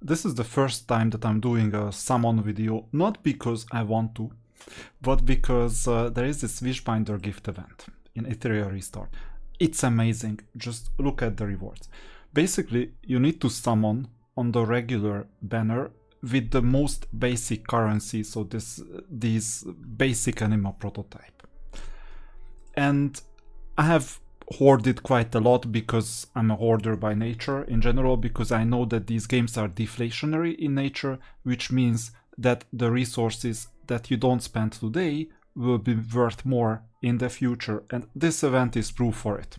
This is the first time that I'm doing a summon video, not because I want to, but because there is this Wishbinder gift event in Etheria Restart. It's amazing, just look at the rewards. Basically, you need to summon on the regular banner with the most basic currency, so these basic anima prototype. And I have hoarded quite a lot because I'm a hoarder by nature in general, because I know that these games are deflationary in nature, which means that the resources that you don't spend today will be worth more in the future, and this event is proof for it.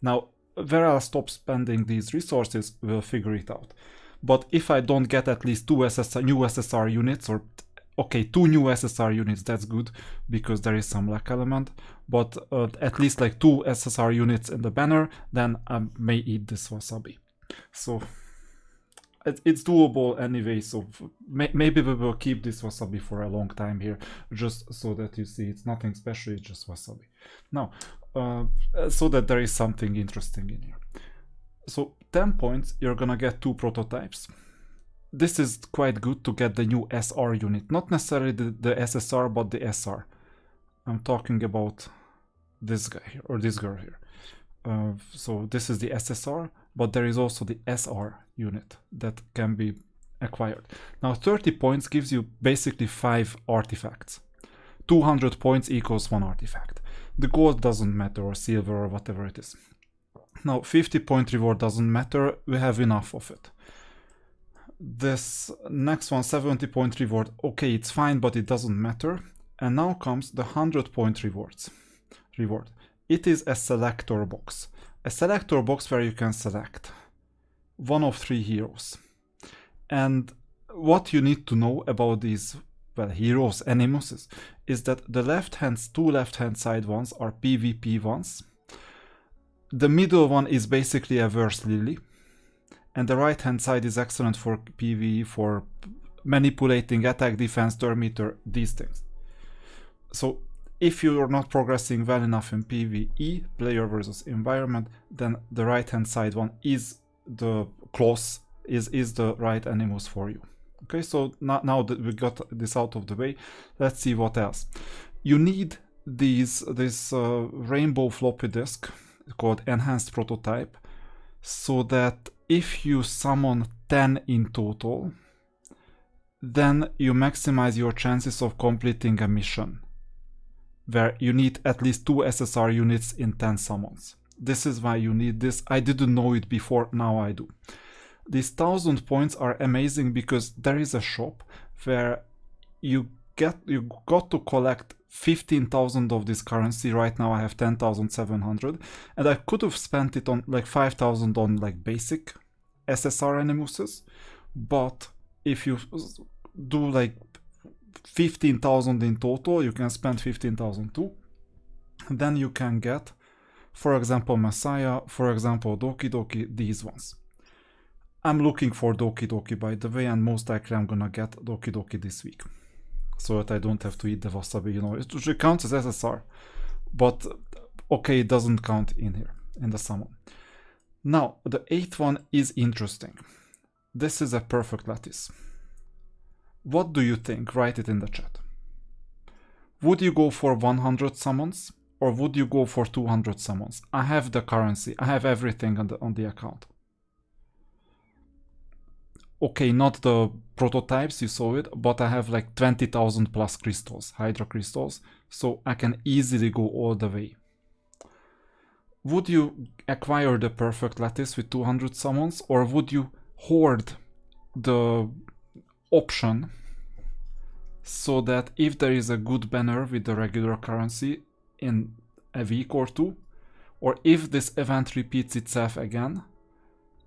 Now, where I'll stop spending these resources, we'll figure it out. But if I don't get at least two new SSR units, or okay, 2 new SSR units, that's good, because there is some luck element, but at least like 2 SSR units in the banner, then I may eat this wasabi. So it's doable anyway, so maybe we will keep this wasabi for a long time here, just so that you see it's nothing special, it's just wasabi. Now, so that there is something interesting in here. So 10 points, you're gonna get 2 prototypes. This is quite good to get the new SR unit, not necessarily the SSR, but the SR. I'm talking about this guy here, or this girl here. So this is the SSR, but there is also the SR unit that can be acquired. Now 30 points gives you basically 5 artifacts. 200 points equals 1 artifact. The gold doesn't matter, or silver, or whatever it is. Now 50 point reward doesn't matter, we have enough of it. This next one, 70 point reward, okay, it's fine, but it doesn't matter. And now comes the 100 point reward. It is a selector box. A selector box where you can select one of 3 heroes. And what you need to know about these, well, heroes, animuses, is that the two left-hand side ones are PvP ones. The middle one is basically a verse lily. And the right-hand side is excellent for PvE, for manipulating attack, defense, turn meter, these things. So if you are not progressing well enough in PvE, player versus environment, then the right-hand side one is the close, is the right animus for you. Okay, so now that we got this out of the way, let's see what else. You need this rainbow floppy disk called enhanced prototype, so that if you summon 10 in total, then you maximize your chances of completing a mission, where you need at least 2 SSR units in 10 summons. This is why you need this. I didn't know it before, now I do. These 1000 points are amazing because there is a shop where you got to collect 15,000 of this currency. Right now I have 10,700, and I could have spent it on like 5,000 on like basic SSR animuses, but if you do like 15,000 in total, you can spend 15,000 too. Then you can get, for example, Messiah, for example, Doki Doki, these ones. I'm looking for Doki Doki, by the way, and most likely I'm gonna get Doki Doki this week, so that I don't have to eat the wasabi, you know. It counts as SSR, but okay, it doesn't count in here, in the summon. Now, the 8th one is interesting. This is a perfect lattice. What do you think? Write it in the chat. Would you go for 100 summons, or would you go for 200 summons? I have the currency, I have everything on the account. Okay, not the prototypes, you saw it, but I have like 20,000 plus crystals, Hydra crystals, so I can easily go all the way. Would you acquire the perfect lattice with 200 summons, or would you hoard the option so that if there is a good banner with the regular currency in a week or 2, or if this event repeats itself again,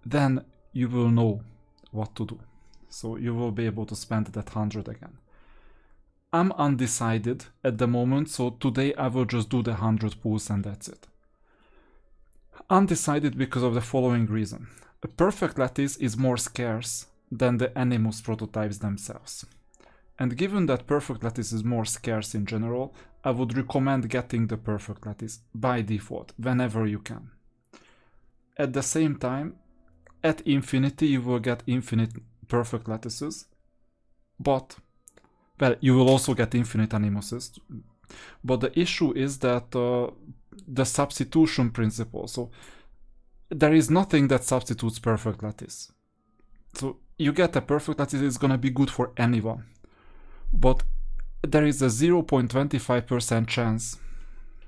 then you will know what to do. So you will be able to spend that 100 again. I'm undecided at the moment, so today I will just do the 100 pulls and that's it. Undecided because of the following reason. A perfect lattice is more scarce than the animus prototypes themselves. And given that perfect lattice is more scarce in general, I would recommend getting the perfect lattice by default, whenever you can. At the same time, at infinity you will get infinite perfect lattices, but, well, you will also get infinite animuses. But the issue is that the substitution principle. So there is nothing that substitutes perfect lattice. So you get a perfect lattice, it's gonna be good for anyone. But there is a 0.25% chance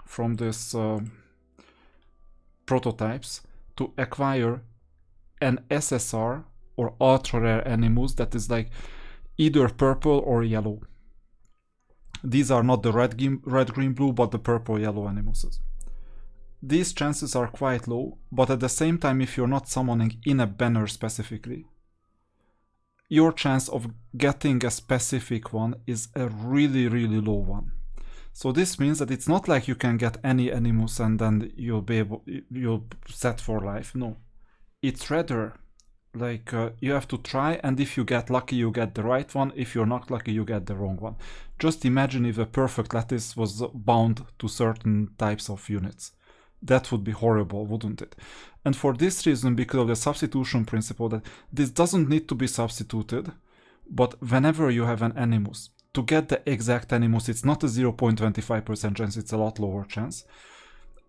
from this prototypes to acquire an SSR or ultra rare animus that is like either purple or yellow. These are not the red, green, blue, but the purple, yellow animuses. These chances are quite low, but at the same time, if you're not summoning in a banner specifically, your chance of getting a specific one is a really, really low one. So this means that it's not like you can get any animus and then you'll set for life. No, it's rather like you have to try, and if you get lucky, you get the right one. If you're not lucky, you get the wrong one. Just imagine if a perfect lattice was bound to certain types of units. That would be horrible, wouldn't it? And for this reason, because of the substitution principle, that this doesn't need to be substituted, but whenever you have an animus, to get the exact animus, it's not a 0.25% chance, it's a lot lower chance.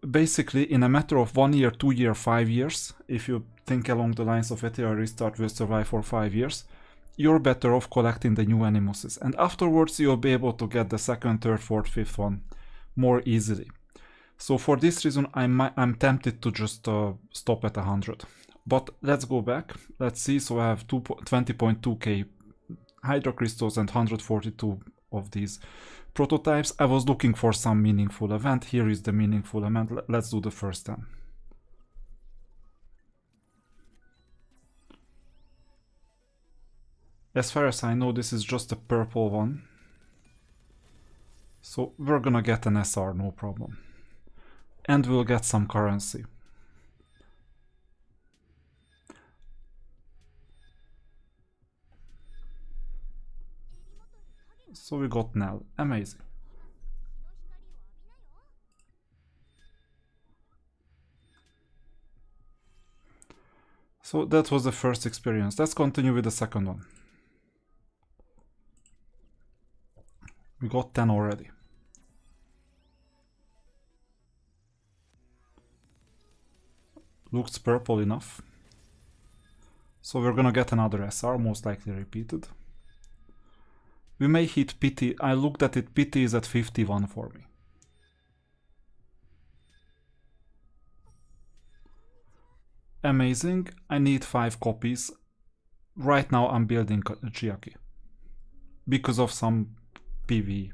Basically, in a matter of 1 year, 2 year, 5 years, if you think along the lines of Etheria Restart will survive for 5 years, you're better off collecting the new animuses. And afterwards, you'll be able to get the second, third, fourth, fifth one more easily. So for this reason, I'm tempted to just stop at 100. But let's go back. Let's see. So I have 20.2k Hydra crystals and 142 of these prototypes. I was looking for some meaningful event. Here is the meaningful event. Let's do the first 10. As far as I know, this is just a purple one. So we're gonna get an SR, no problem. And we'll get some currency. So we got Nell. Amazing. So that was the first experience. Let's continue with the second one. We got 10 already. Looks purple enough. So we're gonna get another SR, most likely repeated. We may hit pity. I looked at it, pity is at 51 for me. Amazing. I need 5 copies. Right now I'm building Chiaki. Because of some PV.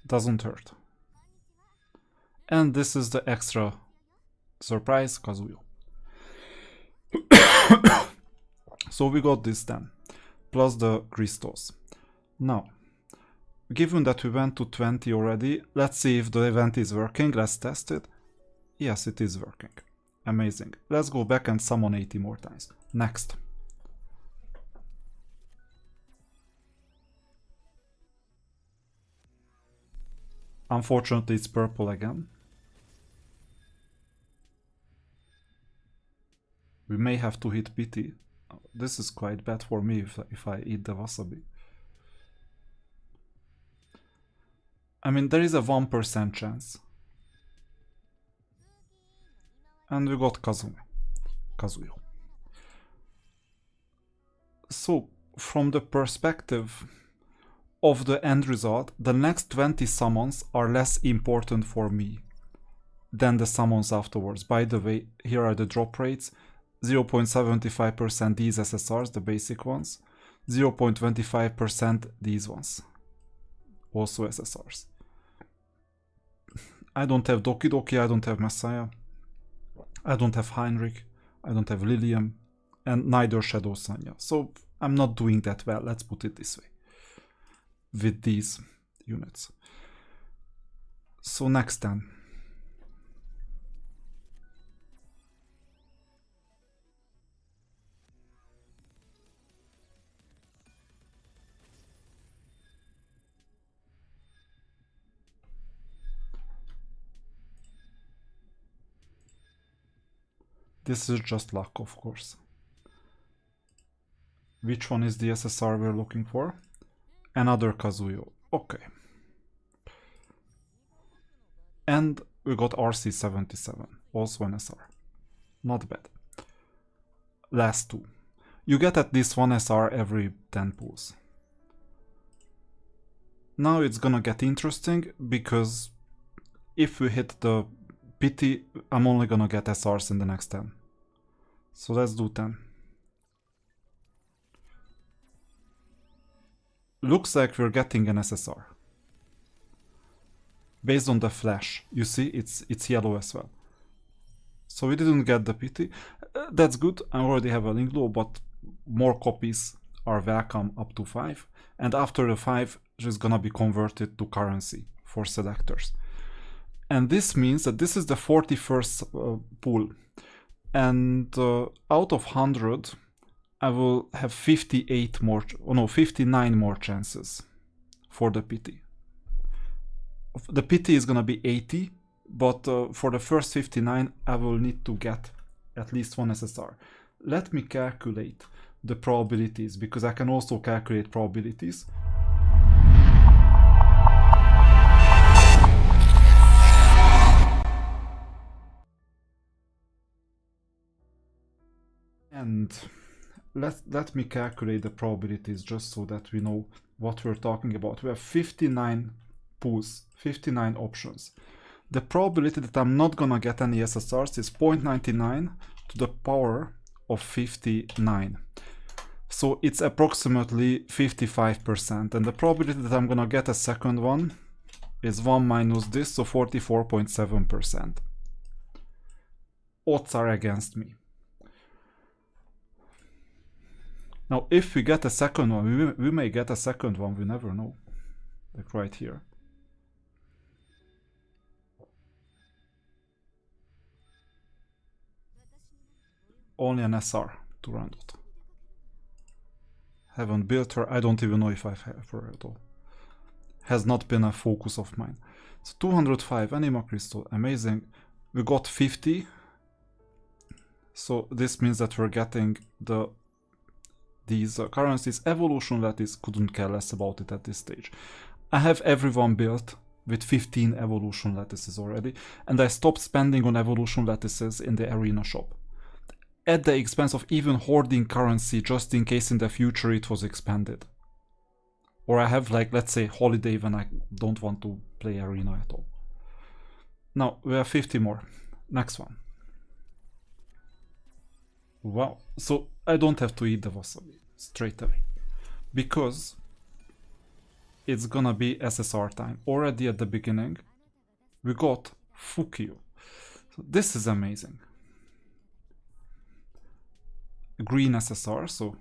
Doesn't hurt. And this is the extra surprise, Kazuyo. So we got this then, plus the crystals. Now, given that we went to 20 already, let's see if the event is working. Let's test it. Yes, it is working. Amazing. Let's go back and summon 80 more times. Next. Unfortunately, it's purple again. We may have to hit pity. This is quite bad for me if I eat the wasabi. I mean, there is a 1% chance. And we got Kazuyo. So, from the perspective of the end result, the next 20 summons are less important for me than the summons afterwards. By the way, here are the drop rates. 0.75% these SSRs, the basic ones. 0.25% these ones. Also SSRs. I don't have Doki Doki, I don't have Messiah. I don't have Heinrich. I don't have Lilium. And neither Shadow Sanya. So I'm not doing that well, let's put it this way. With these units. So next 10. This is just luck, of course. Which one is the SSR we're looking for? Another Kazuyo. Okay. And we got RC77, also an SR. Not bad. Last two. You get at least one SR every 10 pulls. Now it's gonna get interesting, because if we hit the pity, I'm only gonna get SRs in the next 10. So let's do 10. Looks like we're getting an SSR. Based on the flash, you see it's yellow as well. So we didn't get the pity. That's good, I already have a link low, but more copies are welcome up to 5. And after the 5, it's gonna be converted to currency for selectors. And this means that this is the 41st pool. And out of 100, I will have 59 more chances for the pity. The pity is gonna be 80, but for the first 59, I will need to get at least one SSR. Let me calculate the probabilities, because I can also calculate probabilities. And let me calculate the probabilities just so that we know what we're talking about. We have 59 pools, 59 options. The probability that I'm not gonna get any SSRs is 0.99 to the power of 59. So it's approximately 55%. And the probability that I'm gonna get a second one is 1 minus this, so 44.7%. Odds are against me. Now, if we get a second one, we may get a second one, we never know. Like right here. Only an SR to run it. Haven't built her, I don't even know if I have her at all. Has not been a focus of mine. So 205 Anima Crystal, amazing. We got 50. So this means that we're getting these currencies. Evolution Lattice, couldn't care less about it at this stage. I have everyone built with 15 evolution lattices already, and I stopped spending on evolution lattices in the arena shop, at the expense of even hoarding currency just in case in the future it was expanded. Or I have, like, let's say holiday when I don't want to play arena at all. Now we have 50 more. Next one. Wow, so I don't have to eat the wasabi straight away, because it's gonna be SSR time. Already at the beginning, we got Fukio. So this is amazing. Green SSR, so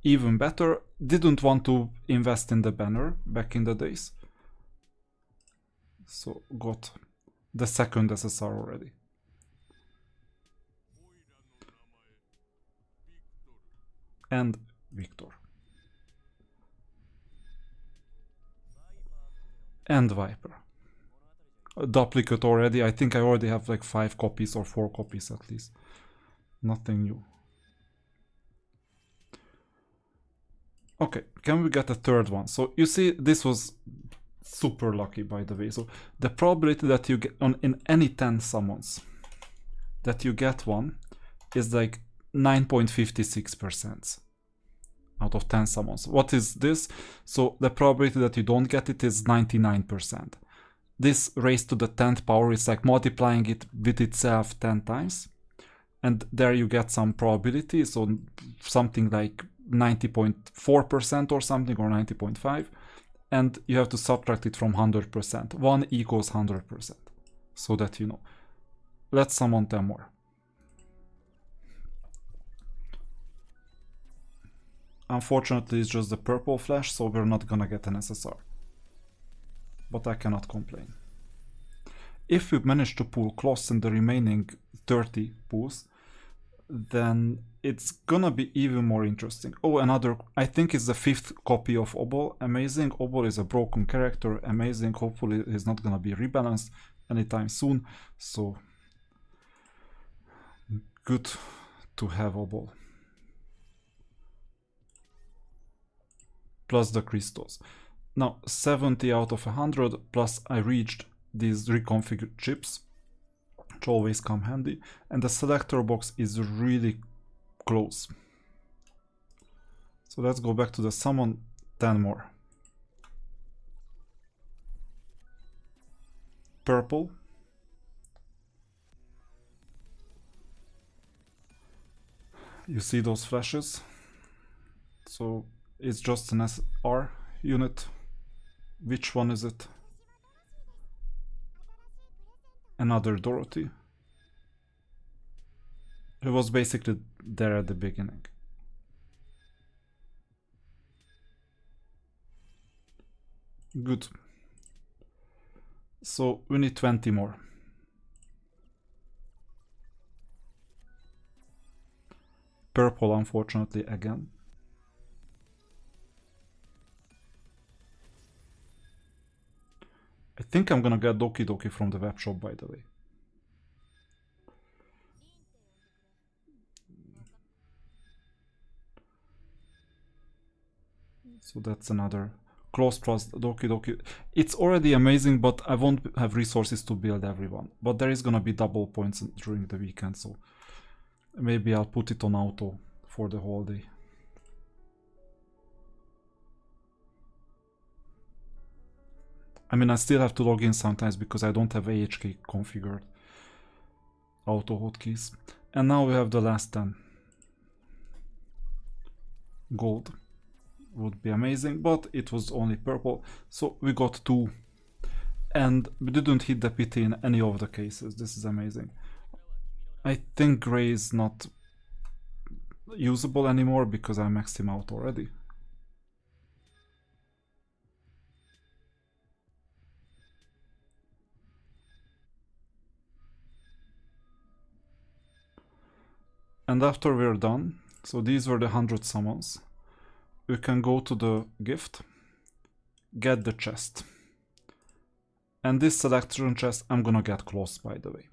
even better. Didn't want to invest in the banner back in the days. So got the second SSR already. And Victor. And Viper. A duplicate already. I think I already have like 5 copies or 4 copies at least. Nothing new. Okay, can we get a third one? So you see, this was super lucky, by the way. So the probability that you get in any 10 summons that you get one is like 9.56% out of 10 summons. What is this? So the probability that you don't get it is 99%. This raised to the 10th power is like multiplying it with itself 10 times. And there you get some probability, so something like 90.4% or something, or 90.5%. And you have to subtract it from 100%. 1 equals 100%. So that you know. Let's summon 10 more. Unfortunately, it's just the purple flash, so we're not gonna get an SSR. But I cannot complain. If we manage to pull Kloss in the remaining 30 pulls, then it's gonna be even more interesting. Oh, another, I think it's the 5th copy of Obol. Amazing. Obol is a broken character. Amazing. Hopefully he's not gonna be rebalanced anytime soon. So good to have Obol. plus the crystals. Now 70 out of 100, plus I reached these reconfigured chips, which always come handy, and the selector box is really close. So let's go back to the summon, 10 more. Purple. You see those flashes? So it's just an SR unit. Which one is it? Another Dorothy. It was basically there at the beginning. Good. So we need 20 more. Purple, unfortunately, again. I think I'm gonna get Doki Doki from the web shop, by the way. So that's another close trust Doki Doki. It's already amazing, but I won't have resources to build everyone. But there is gonna be double points during the weekend, so maybe I'll put it on auto for the whole day. I mean, I still have to log in sometimes because I don't have AHK configured. Auto hotkeys. And now we have the last 10. Gold would be amazing, but it was only purple. So we got 2. And we didn't hit the pity in any of the cases. This is amazing. I think gray is not usable anymore because I maxed him out already. And after we're done, so these were the 100 summons, we can go to the gift, get the chest. And this selection chest I'm gonna get close, by the way.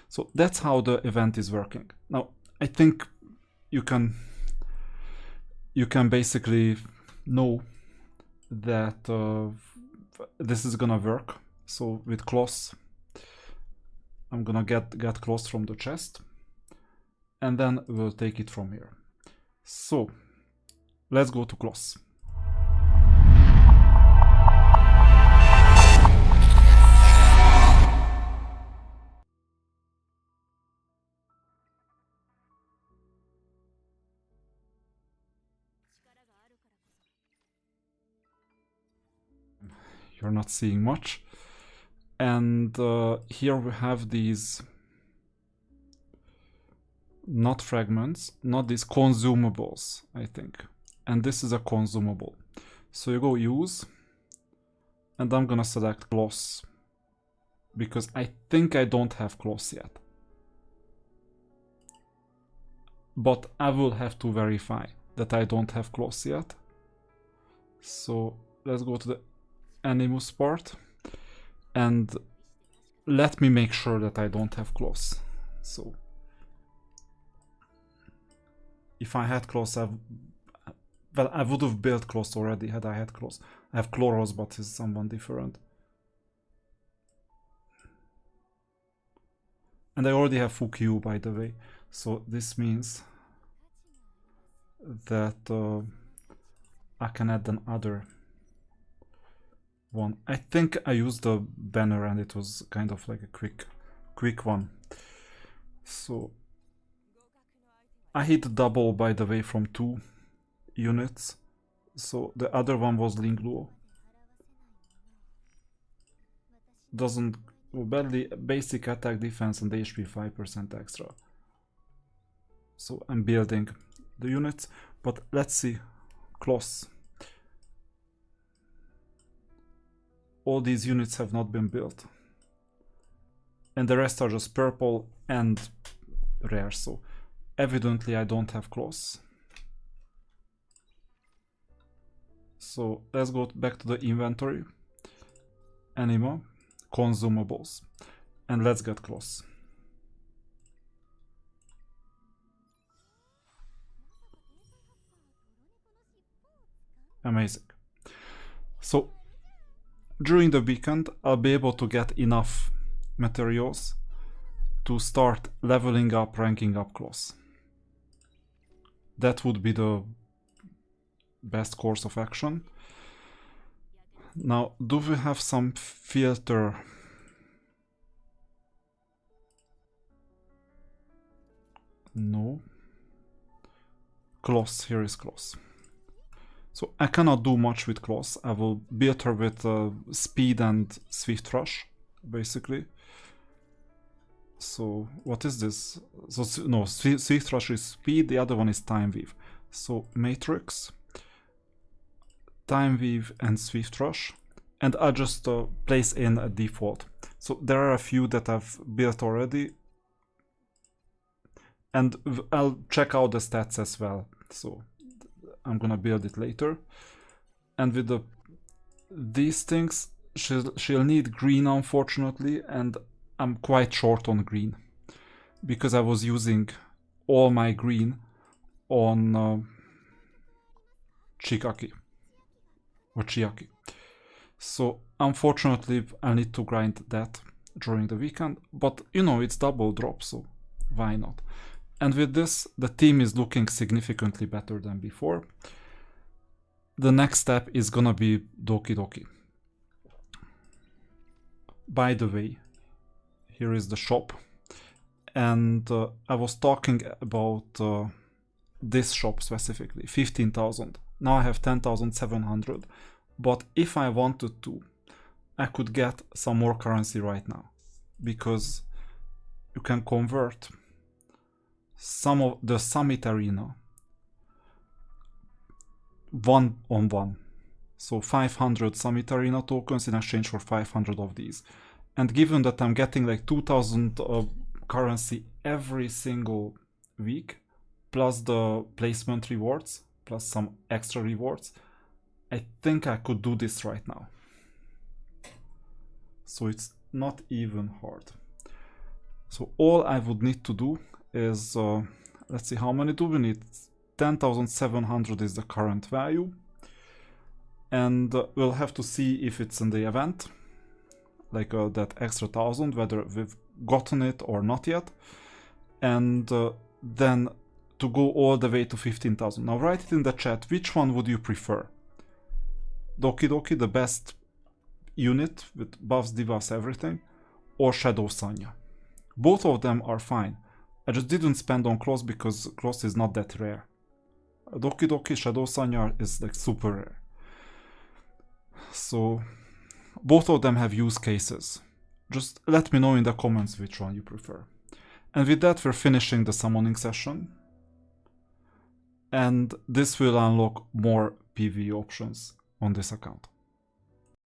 So that's how the event is working. Now, I think you can basically know that this is gonna work. So with close, I'm gonna get close from the chest, and then we'll take it from here. So let's go to close. You're not seeing much. And here we have these, not fragments, not these consumables, I think. And this is a consumable. So you go use, and I'm gonna select close, because I think I don't have close yet. But I will have to verify that I don't have close yet. So let's go to the Animus part, and let me make sure that I don't have close. So if I had close, well, I would have built close already had I had close. I have Chloros, but it's someone different. And I already have Fukyu, by the way. So this means that I can add another one. I think I used the banner and it was kind of like a quick one. So I hit double, by the way, from 2 units. So the other one was Lingluo. Doesn't badly, basic attack, defense, and HP 5% extra. So I'm building the units, but let's see. Close. All these units have not been built. And the rest are just purple and rare, so evidently I don't have close. So let's go back to the inventory, Anima, consumables, and let's get close. Amazing. So during the weekend, I'll be able to get enough materials to start leveling up, ranking up claws. That would be the best course of action. Now, do we have some filter? No. Claws, here is claws. So I cannot do much with claws. I will build her with speed and swift rush, basically. So what is this? So no, swift rush is speed, the other one is time weave. So matrix, time weave and swift rush, and I just place in a default. So there are a few that I've built already, and I'll check out the stats as well. So I'm gonna build it later. And with these things, she'll need green, unfortunately, and I'm quite short on green because I was using all my green on Chiaki. So unfortunately I need to grind that during the weekend, but you know, it's double drop, so why not? And with this, the team is looking significantly better than before. The next step is gonna be Doki Doki. By the way, here is the shop, and I was talking about this shop specifically, 15,000. Now I have 10,700, but if I wanted to, I could get some more currency right now, because you can convert some of the Summit Arena 1-on-1. So 500 Summit Arena tokens in exchange for 500 of these. And given that I'm getting like 2,000 currency every single week, plus the placement rewards, plus some extra rewards, I think I could do this right now. So it's not even hard. So all I would need to do is, let's see, how many do we need? 10,700 is the current value. And we'll have to see if it's in the event, like that extra 1,000, whether we've gotten it or not yet. And then to go all the way to 15,000. Now write it in the chat, which one would you prefer? Doki Doki, the best unit with buffs, debuffs, everything, or Shadow Sanya? Both of them are fine. I just didn't spend on Cross because Cross is not that rare. Doki Doki, Shadow Sanya is like super rare. So both of them have use cases. Just let me know in the comments which one you prefer. And with that, we're finishing the summoning session. And this will unlock more PvE options on this account.